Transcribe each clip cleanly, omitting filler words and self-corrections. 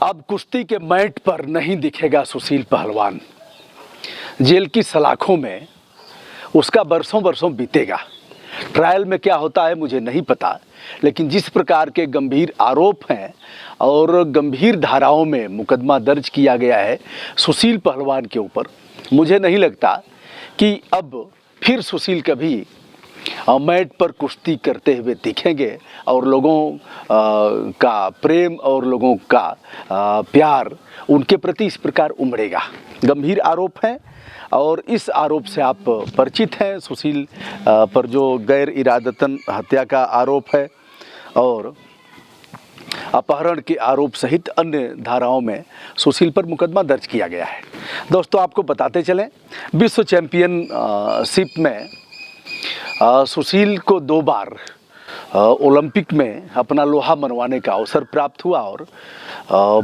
अब कुश्ती के मैट पर नहीं दिखेगा सुशील पहलवान। जेल की सलाखों में उसका बरसों बरसों बीतेगा। ट्रायल में क्या होता है मुझे नहीं पता, लेकिन जिस प्रकार के गंभीर आरोप हैं और गंभीर धाराओं में मुकदमा दर्ज किया गया है सुशील पहलवान के ऊपर, मुझे नहीं लगता कि अब फिर सुशील कभी मैट पर कुश्ती करते हुए दिखेंगे और लोगों का प्रेम और लोगों का प्यार उनके प्रति इस प्रकार उमड़ेगा। गंभीर आरोप हैं और इस आरोप से आप परिचित हैं। सुशील पर जो गैर इरादतन हत्या का आरोप है और अपहरण के आरोप सहित अन्य धाराओं में सुशील पर मुकदमा दर्ज किया गया है। दोस्तों, आपको बताते चलें, विश्व चैंपियनशिप में सुशील को 2 बार ओलंपिक में अपना लोहा मनवाने का अवसर प्राप्त हुआ और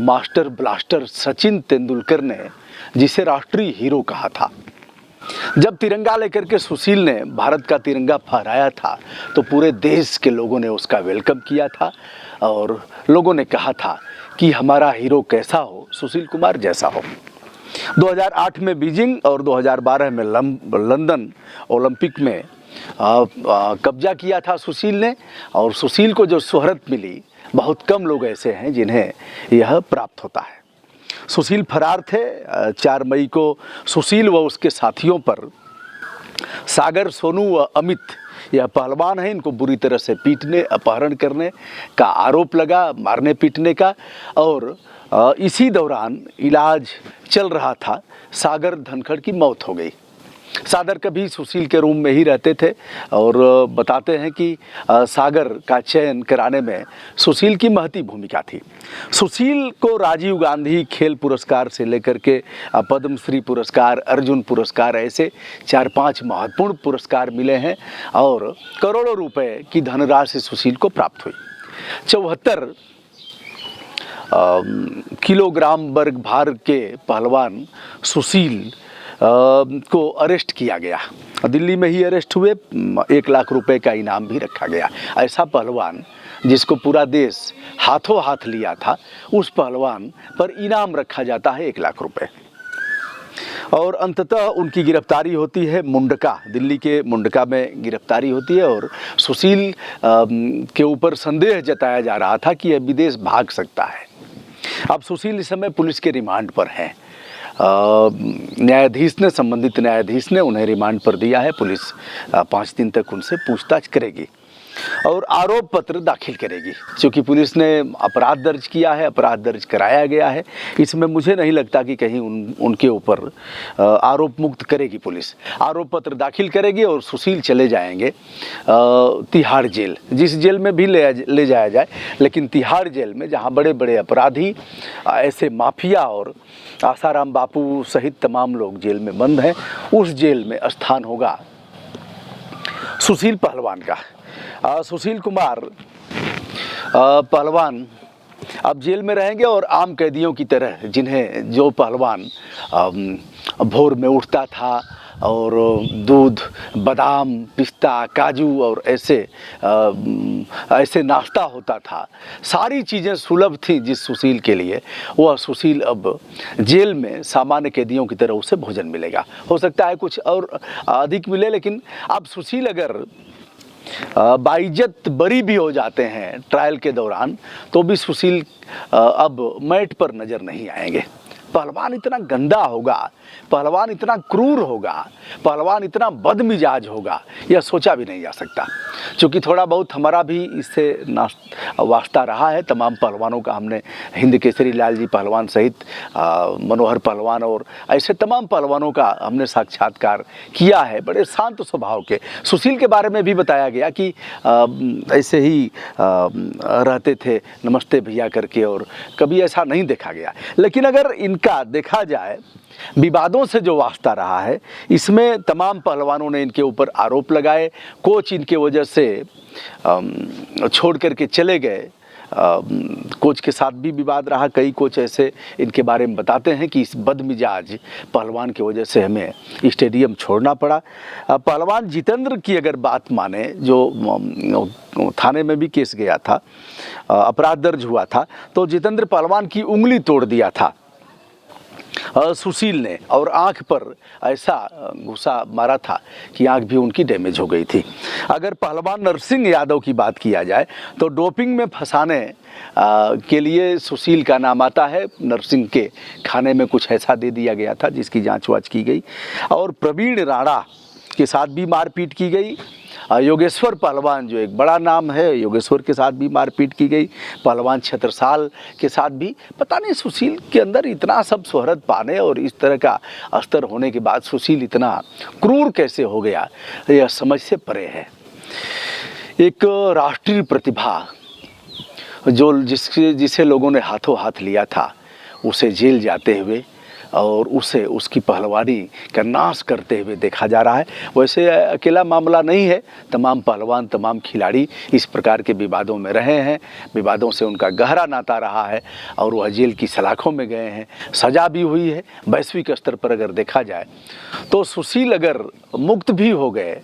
मास्टर ब्लास्टर सचिन तेंदुलकर ने जिसे राष्ट्रीय हीरो कहा था। जब तिरंगा लेकर के सुशील ने भारत का तिरंगा फहराया था तो पूरे देश के लोगों ने उसका वेलकम किया था और लोगों ने कहा था कि हमारा हीरो कैसा हो, सुशील कुमार जैसा हो। 2008 में बीजिंग और 2012 में लंदन ओलंपिक में कब्जा किया था सुशील ने और सुशील को जो शोहरत मिली, बहुत कम लोग ऐसे हैं जिन्हें यह प्राप्त होता है। सुशील फरार थे। 4 मई को सुशील व उसके साथियों पर सागर, सोनू व अमित, यह पहलवान है, इनको बुरी तरह से पीटने, अपहरण करने का आरोप लगा, मारने पीटने का। और इसी दौरान इलाज चल रहा था, सागर धनखड़ की मौत हो गई। सागर कभी सुशील के रूम में ही रहते थे और बताते हैं कि सागर का चयन कराने में सुशील की महती भूमिका थी। सुशील को राजीव गांधी खेल पुरस्कार से लेकर के पद्मश्री पुरस्कार, अर्जुन पुरस्कार, ऐसे 4-5 महत्वपूर्ण पुरस्कार मिले हैं और करोड़ों रुपए की धनराशि सुशील को प्राप्त हुई। 74 किलोग्राम वर्ग भार के पहलवान सुशील को अरेस्ट किया गया। दिल्ली में ही अरेस्ट हुए। 1 लाख रुपए का इनाम भी रखा गया। ऐसा पहलवान जिसको पूरा देश हाथों हाथ लिया था, उस पहलवान पर इनाम रखा जाता है 1 लाख रुपए। और अंततः उनकी गिरफ्तारी होती है मुंडका, दिल्ली के मुंडका में गिरफ्तारी होती है और सुशील के ऊपर संदेह जताया जा रहा था कि यह विदेश भाग सकता है। अब सुशील इस समय पुलिस के रिमांड पर हैं। न्यायाधीश ने, संबंधित न्यायाधीश ने उन्हें रिमांड पर दिया है। पुलिस 5 दिन तक उनसे पूछताछ करेगी और आरोप पत्र दाखिल करेगी। क्योंकि पुलिस ने अपराध दर्ज किया है, अपराध दर्ज कराया गया है, इसमें मुझे नहीं लगता कि कहीं उनके ऊपर आरोप मुक्त करेगी पुलिस। आरोप पत्र दाखिल करेगी और सुशील चले जाएंगे तिहाड़ जेल, जिस जेल में भी ले जाया जाए, लेकिन तिहाड़ जेल में जहां बड़े बड़े अपराधी, ऐसे माफिया और आसाराम बापू सहित तमाम लोग जेल में बंद हैं, उस जेल में स्थान होगा सुशील पहलवान का। सुशील कुमार पहलवान अब जेल में रहेंगे और आम कैदियों की तरह, जिन्हें जो पहलवान भोर में उठता था और दूध, बादाम, पिस्ता, काजू और ऐसे नाश्ता होता था, सारी चीज़ें सुलभ थी जिस सुशील के लिए, वह सुशील अब जेल में सामान्य कैदियों की तरह उसे भोजन मिलेगा। हो सकता है कुछ और अधिक मिले, लेकिन अब सुशील अगर बाइज्जत बरी भी हो जाते हैं ट्रायल के दौरान, तो भी सुशील अब मैट पर नजर नहीं आएंगे। पहलवान इतना गंदा होगा, पहलवान इतना क्रूर होगा, पहलवान इतना बदमिजाज होगा, यह सोचा भी नहीं जा सकता। क्योंकि थोड़ा बहुत हमारा भी इससे वास्ता रहा है। तमाम पहलवानों का हमने, हिंद केसरी लाल जी पहलवान सहित मनोहर पहलवान और ऐसे तमाम पहलवानों का हमने साक्षात्कार किया है। बड़े शांत स्वभाव के। सुशील के बारे में भी बताया गया कि ऐसे ही रहते थे, नमस्ते भैया करके, और कभी ऐसा नहीं देखा गया। लेकिन अगर इनका देखा जाए, विवादों से जो वास्ता रहा है, इसमें तमाम पहलवानों ने इनके ऊपर आरोप लगाए। कोच इनके वजह से छोड़ करके चले गए। कोच के साथ भी विवाद रहा। कई कोच ऐसे इनके बारे में बताते हैं कि इस बदमिजाज पहलवान की वजह से हमें स्टेडियम छोड़ना पड़ा। पहलवान जितेंद्र की अगर बात माने, जो थाने में भी केस गया था, अपराध दर्ज हुआ था, तो जितेंद्र पहलवान की उंगली तोड़ दिया था सुशील ने, और आंख पर ऐसा घुसा मारा था कि आंख भी उनकी डैमेज हो गई थी। अगर पहलवान नरसिंह यादव की बात किया जाए तो डोपिंग में फंसाने के लिए सुशील का नाम आता है। नरसिंह के खाने में कुछ ऐसा दे दिया गया था जिसकी जांच वाच की गई, और प्रवीण राणा के साथ भी मारपीट की गई। योगेश्वर पहलवान जो एक बड़ा नाम है, योगेश्वर के साथ भी मारपीट की गई। पहलवान छत्रसाल के साथ भी। पता नहीं सुशील के अंदर इतना सब शोहरत पाने और इस तरह का अस्तर होने के बाद सुशील इतना क्रूर कैसे हो गया, यह समझ से परे है। एक राष्ट्रीय प्रतिभा जो जिसे लोगों ने हाथों हाथ लिया था, उसे जेल जाते हुए और उसे उसकी पहलवानी का नाश करते हुए देखा जा रहा है। वैसे अकेला मामला नहीं है, तमाम पहलवान, तमाम खिलाड़ी इस प्रकार के विवादों में रहे हैं, विवादों से उनका गहरा नाता रहा है और वह जेल की सलाखों में गए हैं, सज़ा भी हुई है। वैश्विक स्तर पर अगर देखा जाए तो सुशील अगर मुक्त भी हो गए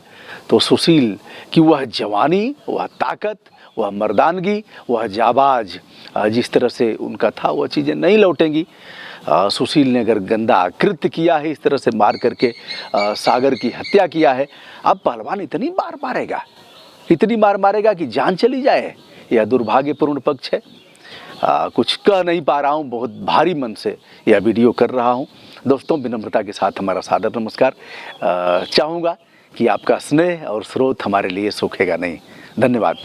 तो सुशील की वह जवानी, वह ताकत, वह मर्दानगी, वह जाबाज जिस तरह से उनका था, वह चीज़ें नहीं लौटेंगी। सुशील ने अगर गंदा कृत्य किया है, इस तरह से मार करके सागर की हत्या किया है, अब पहलवान इतनी मार मारेगा कि जान चली जाए, यह दुर्भाग्यपूर्ण पक्ष है। कुछ कह नहीं पा रहा हूँ, बहुत भारी मन से यह वीडियो कर रहा हूँ। दोस्तों, विनम्रता के साथ हमारा सादर नमस्कार। चाहूँगा कि आपका स्नेह और स्रोत हमारे लिए सूखेगा नहीं। धन्यवाद।